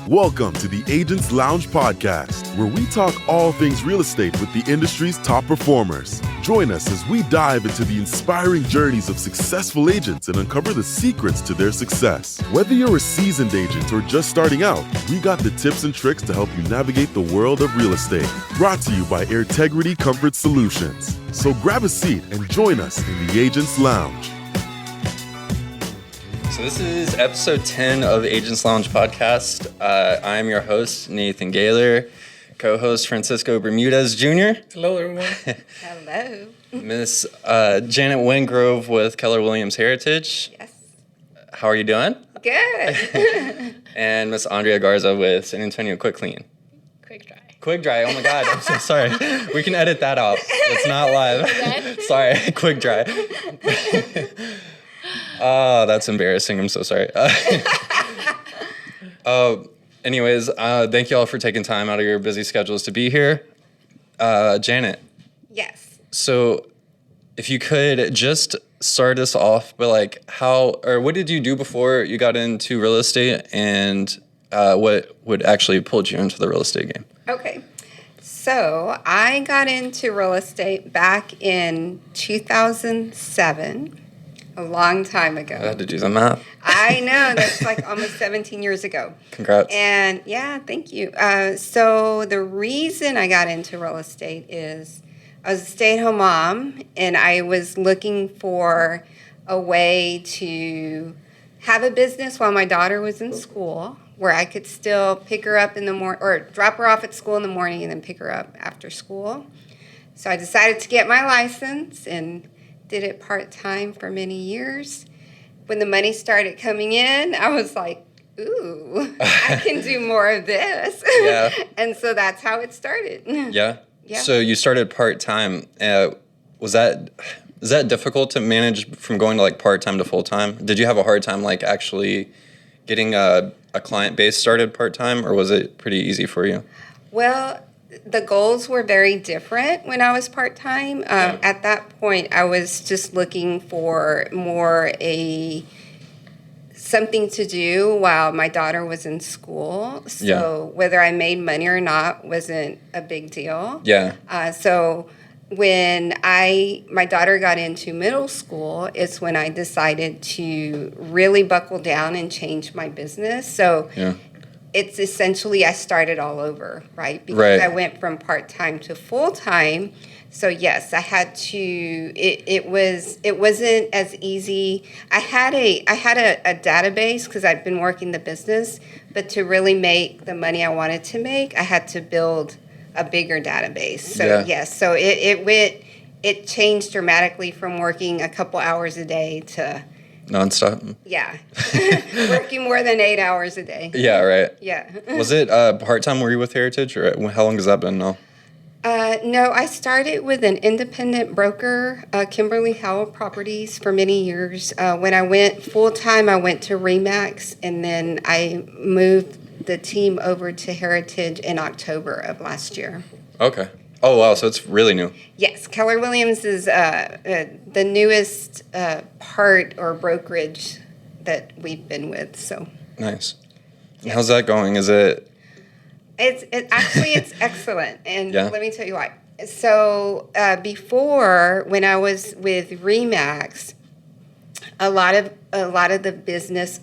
Welcome to the Agents Lounge podcast, where we talk all things real estate with the industry's top performers. Join us as we dive into the inspiring journeys of successful agents and uncover the secrets to their success. Whether you're a seasoned agent or just starting out, we got the tips and tricks to help you navigate the world of real estate. Brought to you by Airtegrity Comfort Solutions. So grab a seat and join us in the Agents Lounge. So this is episode 10 of Agents Lounge podcast. I'm your host, Nathan Gaylor, co-host Francisco Bermudez Jr. Hello, everyone. Hello. Miss Janet Wingrove with Keller Williams Heritage. Yes. How are you doing? Good. And Miss Andrea Garza with San Antonio Quick Clean. Quick Dry. Oh my God, I'm so sorry. We can edit that out. It's not live. Sorry, Quick Dry. Oh, that's embarrassing. I'm so sorry. Anyways, thank you all for taking time out of your busy schedules to be here. Janet. Yes. So if you could just start us off by what did you do before you got into real estate, and what would actually pulled you into the real estate game? Okay. So I got into real estate back in 2007. A long time ago. I had to do the math. I know. That's like almost 17 years ago. Congrats. And yeah, thank you. So the reason I got into real estate is I was a stay-at-home mom, and I was looking for a way to have a business while my daughter was in school, where I could still pick her up in the morning, or drop her off at school in the morning and then pick her up after school. So I decided to get my license and did it part-time for many years. When the money started coming in, I was like, ooh, I can do more of this. Yeah. And so that's how it started. Yeah? Yeah. So you started part-time. Is that difficult to manage from going to part-time to full-time? Did you have a hard time actually getting a client base started part-time, or was it pretty easy for you? Well, the goals were very different when I was part-time. At that point, I was just looking for more something to do while my daughter was in school. So whether I made money or not wasn't a big deal. Yeah. So when my daughter got into middle school, it's when I decided to really buckle down and change my business. So it's essentially I started all over, right? Because I went from part-time to full-time. So yes, I had to. It wasn't as easy. I had a database because I'd been working the business, but to really make the money I wanted to make, I had to build a bigger database. So yes, so it changed dramatically from working a couple hours a day to nonstop? Yeah. Working more than 8 hours a day. Yeah, right. Yeah. Was it part-time were you with Heritage, or how long has that been now? No, I started with an independent broker, Kimberly Howell Properties, for many years. When I went full-time, I went to RE/MAX, and then I moved the team over to Heritage in October of last year. Okay. Oh, wow. So it's really new. Yes. Keller Williams is the newest part or brokerage that we've been with. So nice. Yeah. How's that going? Is it? It's excellent. And let me tell you why. So before, when I was with RE/MAX, a lot of the business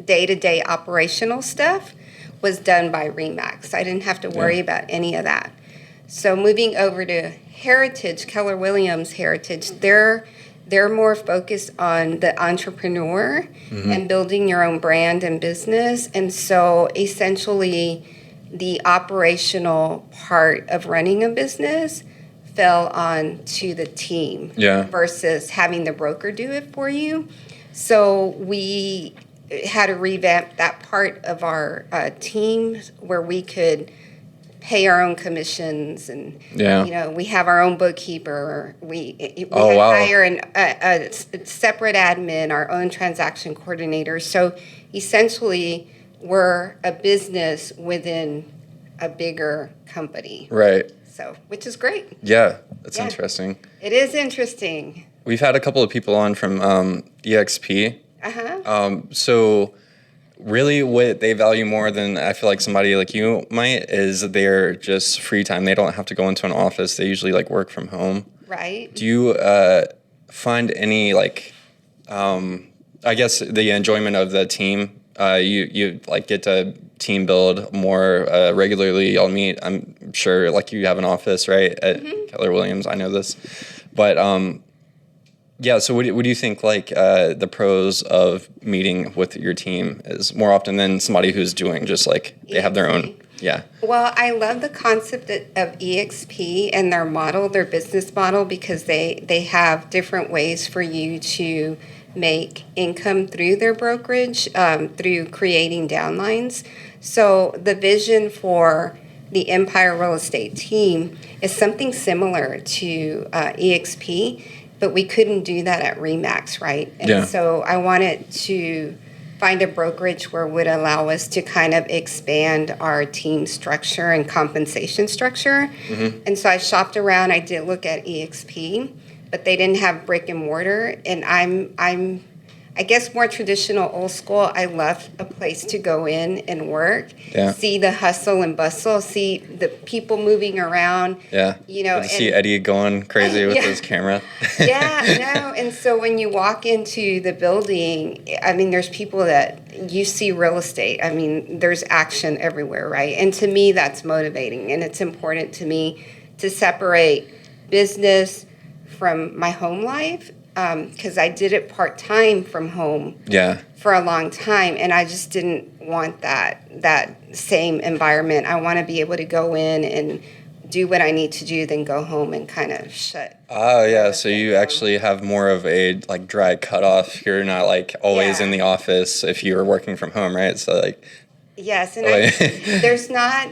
day-to-day operational stuff was done by RE/MAX. I didn't have to worry about any of that. So moving over to Heritage, Keller Williams Heritage, they're more focused on the entrepreneur and building your own brand and business. And so essentially the operational part of running a business fell on to the team versus having the broker do it for you. So we had to revamp that part of our team where we could pay our own commissions, and we have our own bookkeeper. We hire a separate admin, our own transaction coordinator. So essentially, we're a business within a bigger company. Right. So, which is great. Yeah, that's interesting. It is interesting. We've had a couple of people on from EXP. Uh-huh. So really what they value more than I feel like somebody like you might is their just free time. They don't have to go into an office. They usually like work from home. Right. Do you find any like, I guess the enjoyment of the team? You like get to team build more regularly. Y'all meet. I'm sure like you have an office, right, at Keller Williams. I know this, but yeah. So what do you think like the pros of meeting with your team is more often than somebody who's doing just like they have their own? Yeah. Well, I love the concept of EXP and their model, their business model, because they have different ways for you to make income through their brokerage, through creating downlines. So the vision for the Empire Real Estate team is something similar to EXP, but we couldn't do that at RE/MAX, right? And so I wanted to find a brokerage where would allow us to kind of expand our team structure and compensation structure. And so I shopped around. I did look at EXP, but they didn't have brick and mortar. And I'm I guess more traditional, old school. I love a place to go in and work, see the hustle and bustle, see the people moving around. Yeah, you know, and see Eddie going crazy with his camera. And so when you walk into the building, I mean, there's people that you see real estate. I mean, there's action everywhere, right? And to me, that's motivating, and it's important to me to separate business from my home life. Because I did it part-time from home for a long time, and I just didn't want that same environment. I want to be able to go in and do what I need to do, then go home and kind of shut. Oh, yeah, so you actually have more of a, like, dry cutoff. You're not, like, always in the office if you're working from home, right? So, like... Yes, and there's not,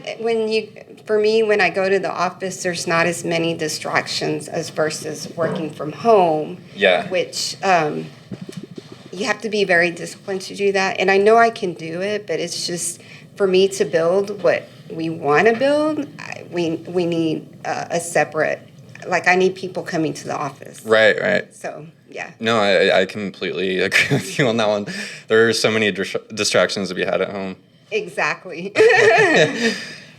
for me, when I go to the office, there's not as many distractions as versus working from home. Yeah. Which you have to be very disciplined to do that. And I know I can do it, but it's just, for me to build what we want to build, we need a separate, like I need people coming to the office. Right. So, yeah. No, I completely agree with you on that one. There are so many distractions to be had at home. Exactly. You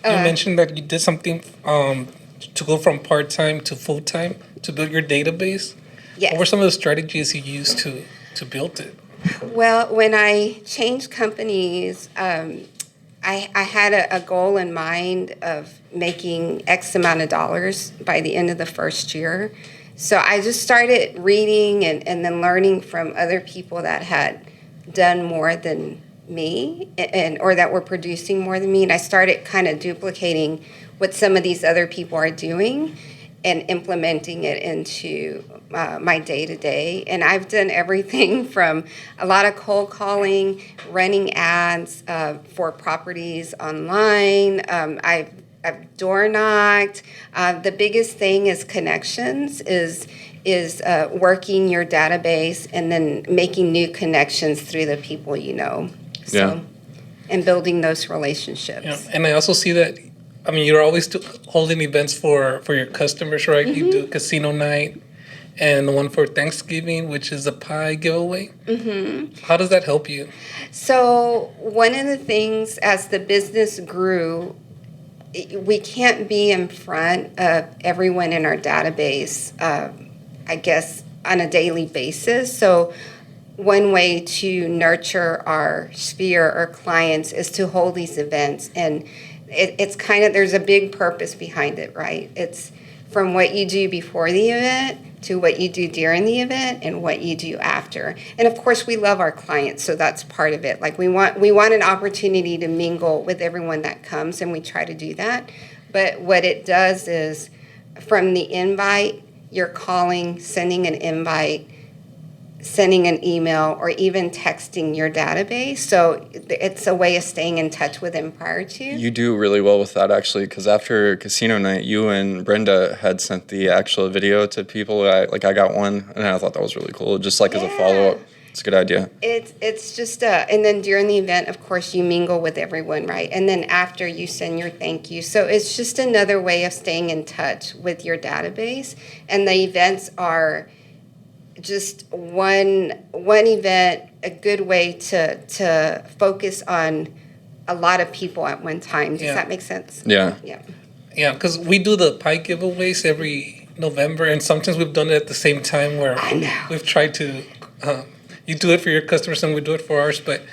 mentioned that you did something to go from part-time to full-time to build your database. Yes. What were some of the strategies you used to build it? Well, when I changed companies, I had a goal in mind of making X amount of dollars by the end of the first year. So I just started reading and then learning from other people that had done more than me or that were producing more than me, and I started kind of duplicating what some of these other people are doing and implementing it into my day-to-day. And I've done everything from a lot of cold calling, running ads for properties online. I've door knocked. The biggest thing is connections, is working your database and then making new connections through the people you know. So, and building those relationships. Yeah. And I also see that, I mean, you're always holding events for your customers, right? You do casino night and the one for Thanksgiving, which is a pie giveaway. How does that help you? So one of the things, as the business grew, we can't be in front of everyone in our database, I guess, on a daily basis. So one way to nurture our sphere or clients is to hold these events. And it's kind of, there's a big purpose behind it, right? It's from what you do before the event to what you do during the event and what you do after. And of course, we love our clients, so that's part of it. Like we want an opportunity to mingle with everyone that comes, and we try to do that. But what it does is, from the invite, you're calling, sending an invite, sending an email, or even texting your database. So it's a way of staying in touch with them prior to. You do really well with that, actually, because after casino night, you and Brenda had sent the actual video to people. I got one, and I thought that was really cool, just like as a follow-up. It's a good idea. It's just, and then during the event, of course, you mingle with everyone, right? And then after, you send your thank you. So it's just another way of staying in touch with your database. And the events are just one event, a good way to focus on a lot of people at one time. Does that make sense? Yeah. Yeah. Yeah, because we do the pie giveaways every November, and sometimes we've done it at the same time where I know. we've tried to. You do it for your customers, and we do it for ours. But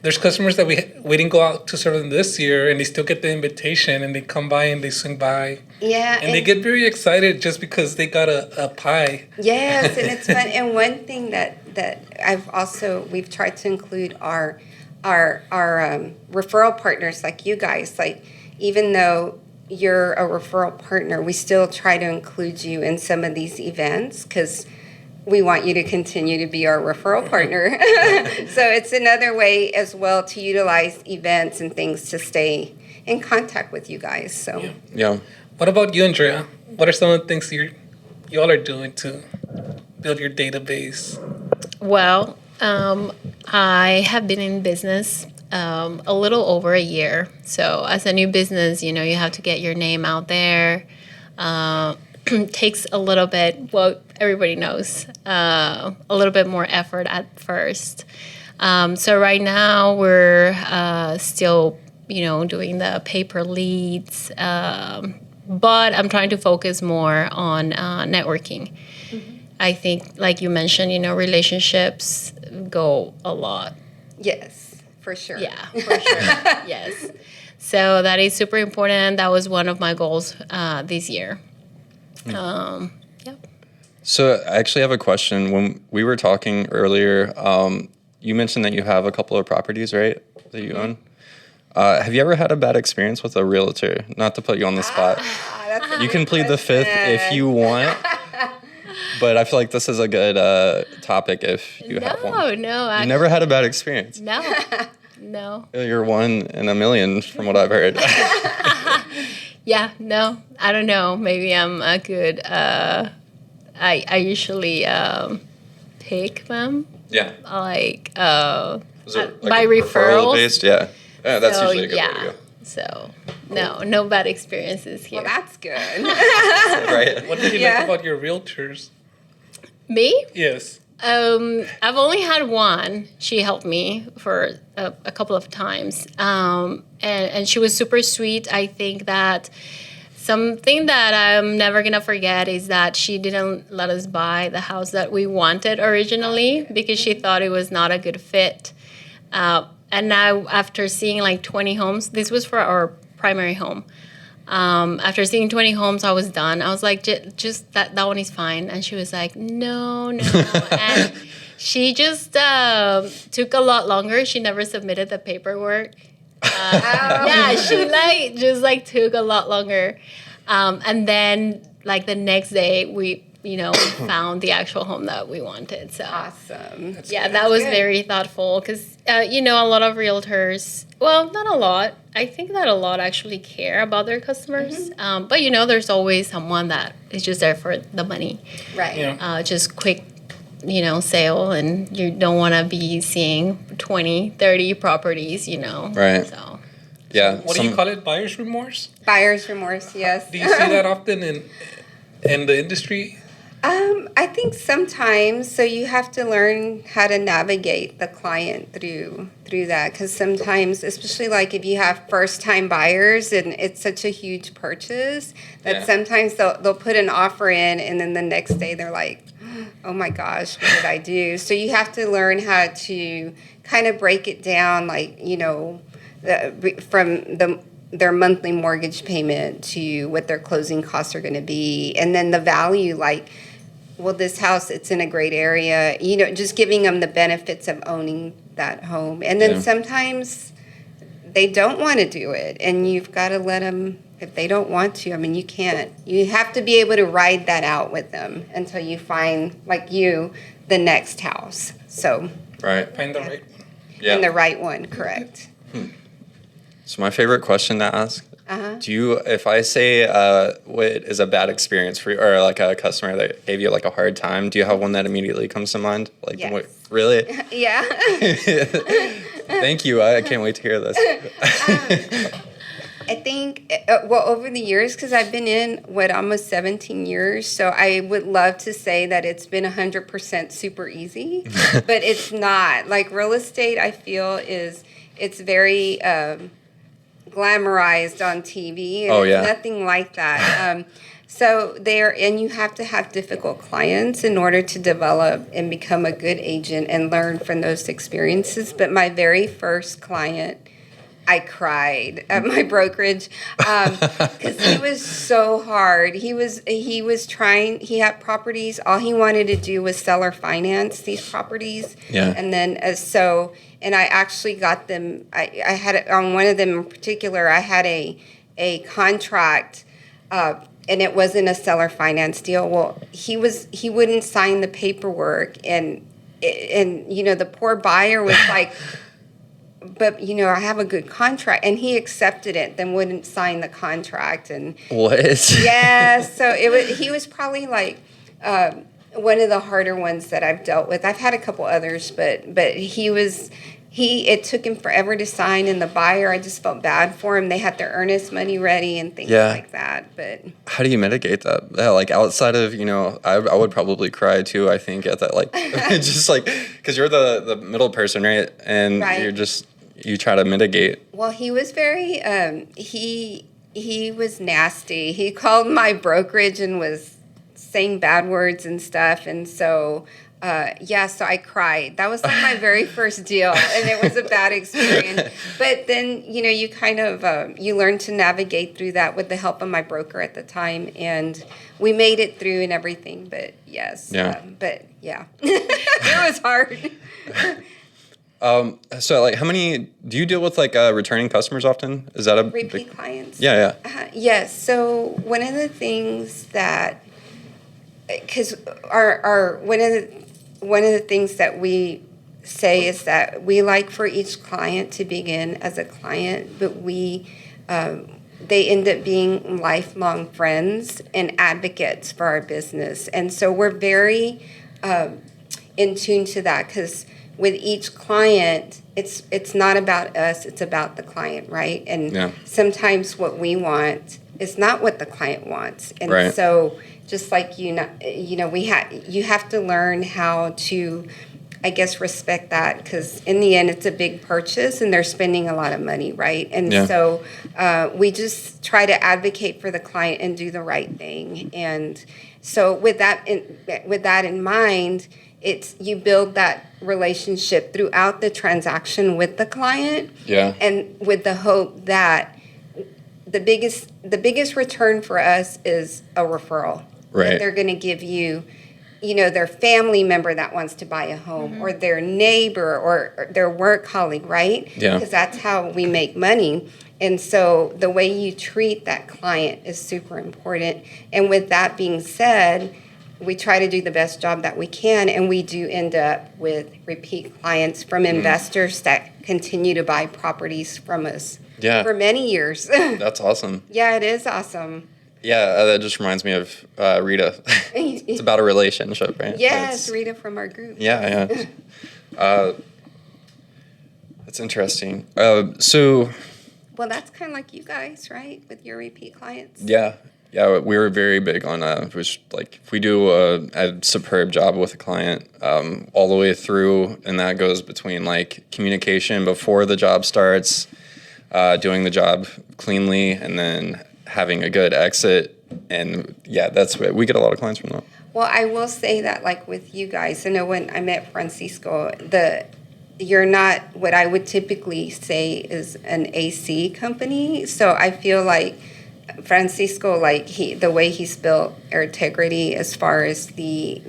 there's customers that we didn't go out to serve them this year, and they still get the invitation, and they come by and they swing by. Yeah. And they get very excited just because they got a pie. Yes, and it's fun. And one thing that we've tried to include our referral partners like you guys. Like, even though you're a referral partner, we still try to include you in some of these events because we want you to continue to be our referral partner. So it's another way as well to utilize events and things to stay in contact with you guys. So Yeah. What about you, Andrea? What are some of the things you all are doing to build your database? Well, I have been in business a little over a year. So as a new business, you have to get your name out there. Takes a little bit, well, everybody knows, a little bit more effort at first. So right now we're still, doing the paper leads, but I'm trying to focus more on networking. Mm-hmm. I think, like you mentioned, relationships go a lot. yes, for sure. Yeah, for sure. Yes. So that is super important. That was one of my goals this year. Yep. So I actually have a question. When we were talking earlier, you mentioned that you have a couple of properties, right, that you own? Have you ever had a bad experience with a realtor? Not to put you on the spot. You can plead the fifth if you want. But I feel like this is a good topic if you have one. No. You never had a bad experience? No. You're one in a million from what I've heard. Yeah, no. I don't know. Maybe I'm a good... I usually pick them. Yeah. Like, Is it by a referrals. based? Yeah. Yeah, that's So, usually a good way to go. So, no bad experiences here. Well, that's good. Right? What did you like about your realtors? Me? Yes. I've only had one. She helped me for a couple of times. And she was super sweet. I think that something that I'm never going to forget is that she didn't let us buy the house that we wanted originally because she thought it was not a good fit. And now after seeing like 20 homes, this was for our primary home. After seeing 20 homes, I was done. I was like, just that one is fine. And she was like, no. And she just took a lot longer. She never submitted the paperwork. Yeah, she just took a lot longer. And then like the next day we found the actual home that we wanted. So Awesome. that was very thoughtful because, a lot of realtors, well, not a lot. I think that a lot actually care about their customers. Mm-hmm. But, there's always someone that is just there for the money. Right. Yeah. Just quick, sale, and you don't want to be seeing 20, 30 properties, Right. So. Yeah. What do you call it? Buyer's remorse? Buyer's remorse, yes. Do you see that often in the industry? I think sometimes, so you have to learn how to navigate the client through that, because sometimes, especially like if you have first-time buyers and it's such a huge purchase, that sometimes they'll put an offer in and then the next day they're like, oh my gosh, what did I do? So you have to learn how to kind of break it down, like, from their monthly mortgage payment to what their closing costs are going to be, and then the value, like, well, this house, it's in a great area, just giving them the benefits of owning that home. And then sometimes they don't want to do it, and you've got to let them, if they don't want to, you can't. You have to be able to ride that out with them until you find, like you, the next house. So Right. Find the right one. Yeah. and the right one, correct. So my favorite question to ask, do you, if I say what is a bad experience for you, or like a customer that gave you like a hard time, do you have one that immediately comes to mind? Like, Yes. what, really? Yeah. Thank you. I can't wait to hear this. I think Well, over the years, because I've been in almost 17 years, so I would love to say that it's been 100% super easy, but it's not. Like real estate, I feel it's very glamorized on TV, and it's nothing like that. So and you have to have difficult clients in order to develop and become a good agent and learn from those experiences. But my very first client, I cried at my brokerage because he was so hard. He had properties. All he wanted to do was seller finance these properties. Yeah. And then and I actually got them. I had on one of them in particular. I had a contract. And it wasn't a seller finance deal. Well, he wouldn't sign the paperwork, and the poor buyer was like, but I have a good contract, and he accepted it, then wouldn't sign the contract, and what? Yeah, so he was probably like one of the harder ones that I've dealt with. I've had a couple others, but it took him forever to sign, and the buyer, I just felt bad for him. They had their earnest money ready and things like that. But how do you mitigate that? Like outside of, I would probably cry too, I think, at that, like, just like, because you're the middle person, right? And you try to mitigate. Well, he was very, he was nasty. He called my brokerage and was saying bad words and stuff. And so... so I cried. That was like my very first deal, and it was a bad experience. But then, you kind of, you learn to navigate through that with the help of my broker at the time, and we made it through and everything, but yes. Yeah. It was hard. So, like, how many, do you deal with, like, returning customers often? Is that a repeat clients? Yeah. Yes. So one of the things that, because one of the things that we say is that we like for each client to begin as a client, but they end up being lifelong friends and advocates for our business. And so we're very in tune to that, because with each client, it's not about us, it's about the client, right? And sometimes what we want is not what the client wants. And so just like you have to learn how to, I guess, respect that, because in the end it's a big purchase and they're spending a lot of money, right? And so we just try to advocate for the client and do the right thing. And so with that in mind, you build that relationship throughout the transaction with the client, and with the hope that the biggest return for us is a referral. Right. That they're going to give you, their family member that wants to buy a home, or their neighbor, or their work colleague, right? Yeah. Because that's how we make money. And so the way you treat that client is super important. And with that being said, we try to do the best job that we can, and we do end up with repeat clients from investors that continue to buy properties from us for many years. That's awesome. Yeah, it is awesome. Yeah, that just reminds me of Rita. It's about a relationship, right? Yes, Rita from our group. Yeah. That's interesting. So... Well, that's kind of like you guys, right? With your repeat clients? Yeah, we were very big on which, like, if we do a superb job with a client all the way through, and that goes between, like, communication before the job starts, doing the job cleanly, and then having a good exit. And that's what we get a lot of clients from that. Well, I will say that, like, with you guys, I know when I met Francisco, you're not what I would typically say is an AC company. So I feel like Francisco, like, the way he's built integrity as far as the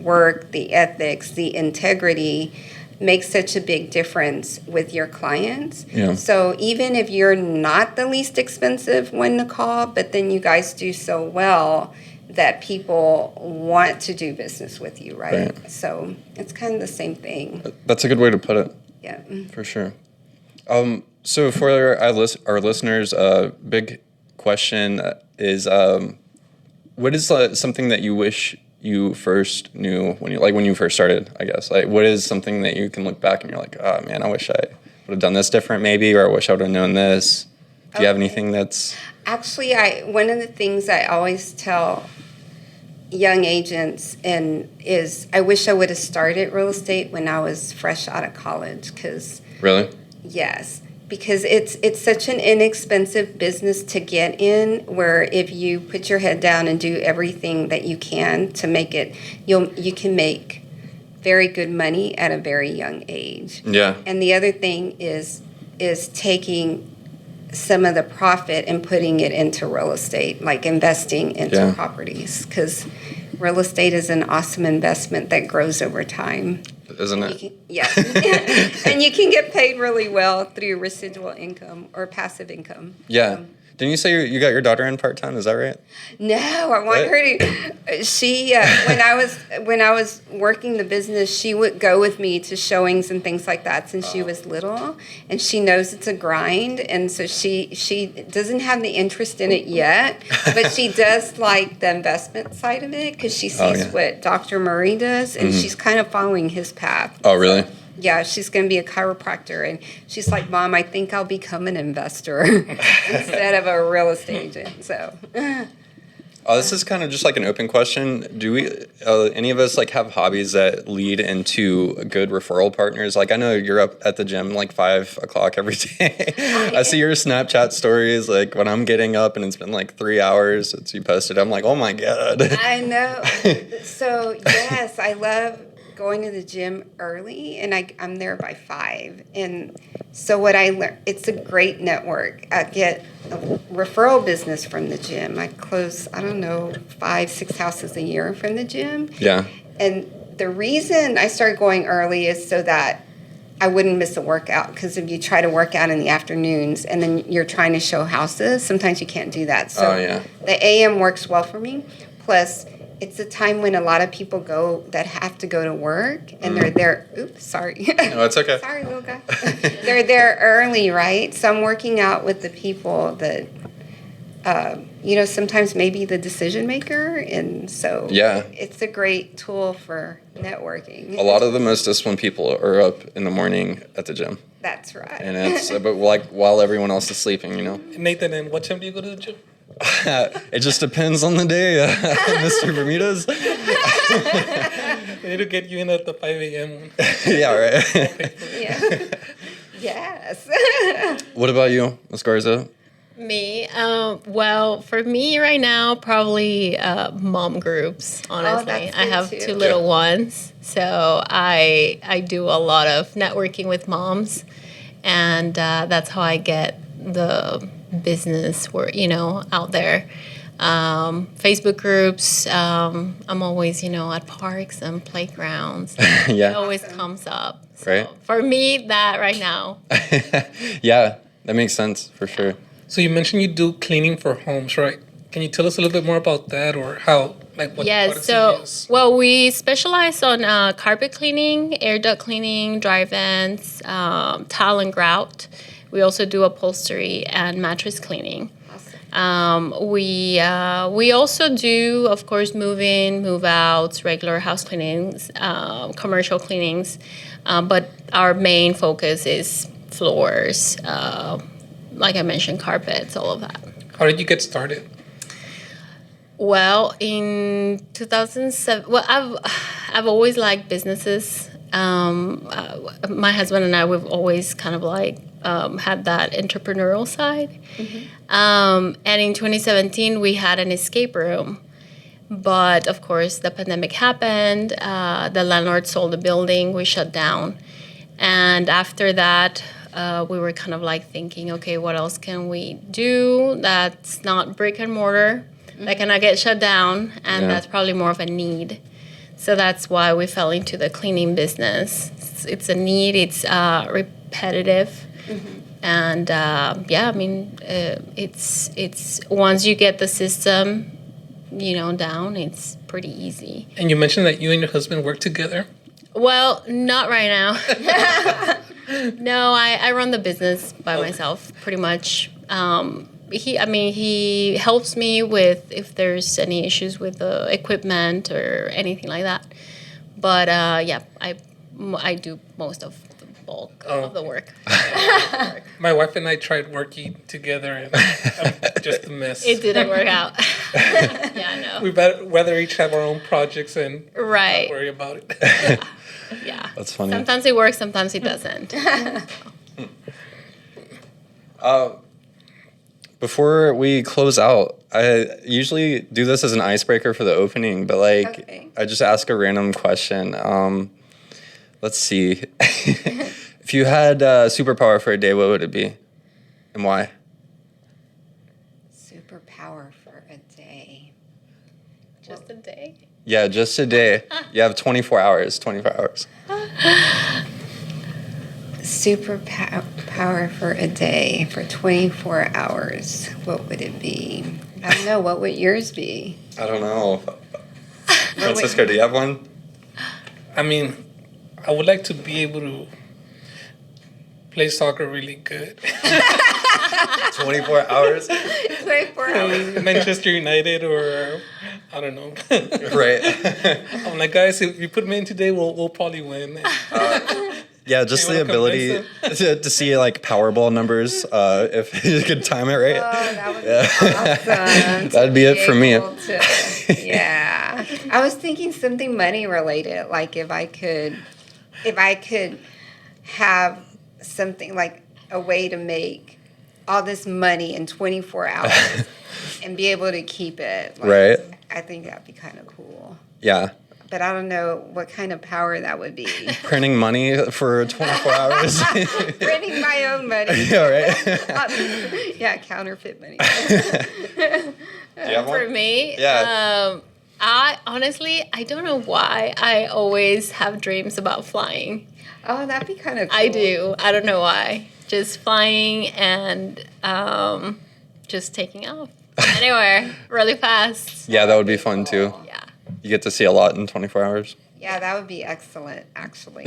work, the ethics, the integrity makes such a big difference with your clients. Yeah. So even if you're not the least expensive one to call, but then you guys do so well that people want to do business with you, right? So it's kind of the same thing. That's a good way to put it. Yeah. For sure. So for our listeners, big question is, what is something that you wish you first knew when you first started, I guess? Like, what is something that you can look back and you're like, oh man, I wish I would have done this different maybe, or I wish I would have known this. Do you have anything that's... Actually, one of the things I always tell young agents is I wish I would have started real estate when I was fresh out of college. Because Really? yes, because it's such an inexpensive business to get in, where if you put your head down and do everything that you can to make it, you can make very good money at a very young age. Yeah. And the other thing is taking some of the profit and putting it into real estate, like investing into properties, because real estate is an awesome investment that grows over time. Isn't it? And you can get paid really well through residual income or passive income. Yeah. Didn't you say you got your daughter in part-time? Is that right? No, I want her to. She when I was working the business, she would go with me to showings and things like that since she was little, and she knows it's a grind, and so she doesn't have the interest in it yet, but she does like the investment side of it because she sees what Dr. Murray does, and she's kind of following his path. Oh, really? Yeah, she's going to be a chiropractor. And she's like, Mom, I think I'll become an investor instead of a real estate agent. So. Oh, this is kind of just like an open question. Do we, any of us like have hobbies that lead into good referral partners? Like I know you're up at the gym like 5 o'clock every day. I see your Snapchat stories like when I'm getting up and it's been like 3 hours since you posted. I'm like, oh my God. I know. So yes, I love going to the gym early, and I'm there by 5. And so what I learned, it's a great network. I get a referral business from the gym. I close, 5-6 houses a year from the gym. Yeah. And the reason I started going early is so that I wouldn't miss a workout, because if you try to work out in the afternoons and then you're trying to show houses, sometimes you can't do that. So the AM works well for me. Plus, it's a time when a lot of people that have to go to work, and they're there. Oops, sorry. No, it's okay. Sorry, little guy. They're there early, right? So I'm working out with the people that, sometimes maybe the decision maker. And so it's a great tool for networking. A lot of the most disciplined people are up in the morning at the gym. That's right. And it's but like while everyone else is sleeping, Nathan, and what time do you go to the gym? It just depends on the day, Mr. Bermudez. We need to get you in at the 5 a.m. Yeah, right. Yeah. Yes. What about you, Ms. Garza? Me? Well, for me right now, probably mom groups, honestly. I have 2 little ones, so I do a lot of networking with moms, and that's how I get the business out there. Facebook groups, I'm always at parks and playgrounds. It always comes up. So right. For me, that right now. Yeah, that makes sense for sure. So you mentioned you do cleaning for homes, right? Can you tell us a little bit more about that, or how, like what products you use? Well, we specialize on carpet cleaning, air duct cleaning, dry vents, tile and grout. We also do upholstery and mattress cleaning. Awesome. We also do, of course, move-in, move-outs, regular house cleanings, commercial cleanings, but our main focus is floors, like I mentioned, carpets, all of that. How did you get started? Well, in 2007, I've always liked businesses. My husband and I, we've always kind of had that entrepreneurial side. Mm-hmm. And in 2017, we had an escape room. But, of course, the pandemic happened. The landlord sold the building. We shut down. And after that, we were kind of thinking, okay, what else can we do that's not brick and mortar, that cannot get shut down, and that's probably more of a need. So that's why we fell into the cleaning business. It's a need. It's repetitive. Mm-hmm. And, it's once you get the system, down, it's pretty easy. And you mentioned that you and your husband work together? Well, not right now. No, I run the business by myself, pretty much. He helps me with if there's any issues with the equipment or anything like that. But I do most of bulk of the work. My wife and I tried working together, and I'm just a mess. It didn't work out. Yeah, no. We better rather each have our own projects and Right. not worry about it. Yeah. That's funny. Sometimes it works, sometimes it doesn't. Before we close out, I usually do this as an icebreaker for the opening, but like Okay. I just ask a random question. Let's see. If you had a superpower for a day, what would it be, and why? Superpower for a day. Just a day. Yeah, just a day. You have 24 hours. 24 hours. Superpower for a day for 24 hours. What would it be? I don't know. What would yours be? I don't know. Francisco, do you have one? I mean, I would like to be able to play soccer really good. 24 hours? 24 hours. Manchester United or I don't know. Right. I'm like, guys, if you put me in today, we'll probably win. Yeah, just You the wanna ability to see like Powerball numbers if you could time it right. Oh, that would be awesome. That'd be it for me. Yeah. I was thinking something money related, like if I could have something like a way to make all this money in 24 hours and be able to keep it. Like, Right. I think that'd be kind of cool. Yeah. But I don't know what kind of power that would be. Printing money for 24 hours. Printing my own money. Yeah, right. Yeah, counterfeit money. Do you have one? For me, Yeah. I honestly, I don't know why I always have dreams about flying. Oh, that'd be kind of cool. I do. I don't know why. Just flying and just taking off anywhere really fast. Yeah, that would be fun too. Yeah. You get to see a lot in 24 hours. Yeah, that would be excellent, actually.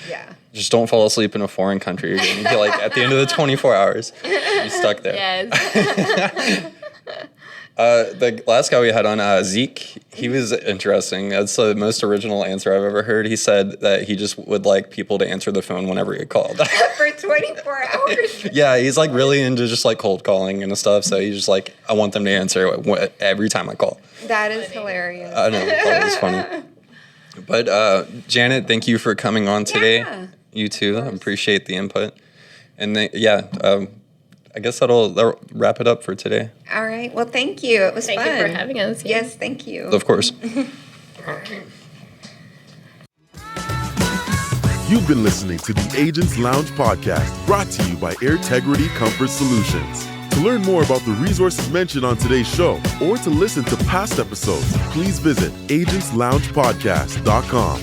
Yeah. Just don't fall asleep in a foreign country. You're going to be like, at the end of the 24 hours, you're stuck there. Yes. The last guy we had on, Zeke, he was interesting. That's the most original answer I've ever heard. He said that he just would like people to answer the phone whenever he called. For 24 hours. Yeah, he's like really into just like cold calling and stuff. So he's just like, I want them to answer every time I call. That is hilarious. I know, that was funny. But Janet, thank you for coming on today. Yeah, You too. I appreciate the input. And I guess that'll wrap it up for today. All right. Well, thank you. It was Thank fun. you for having us. Yes, thank you. Of course. You've been listening to the Agents Lounge podcast, brought to you by Airtegrity Comfort Solutions. To learn more about the resources mentioned on today's show or to listen to past episodes, please visit agentsloungepodcast.com.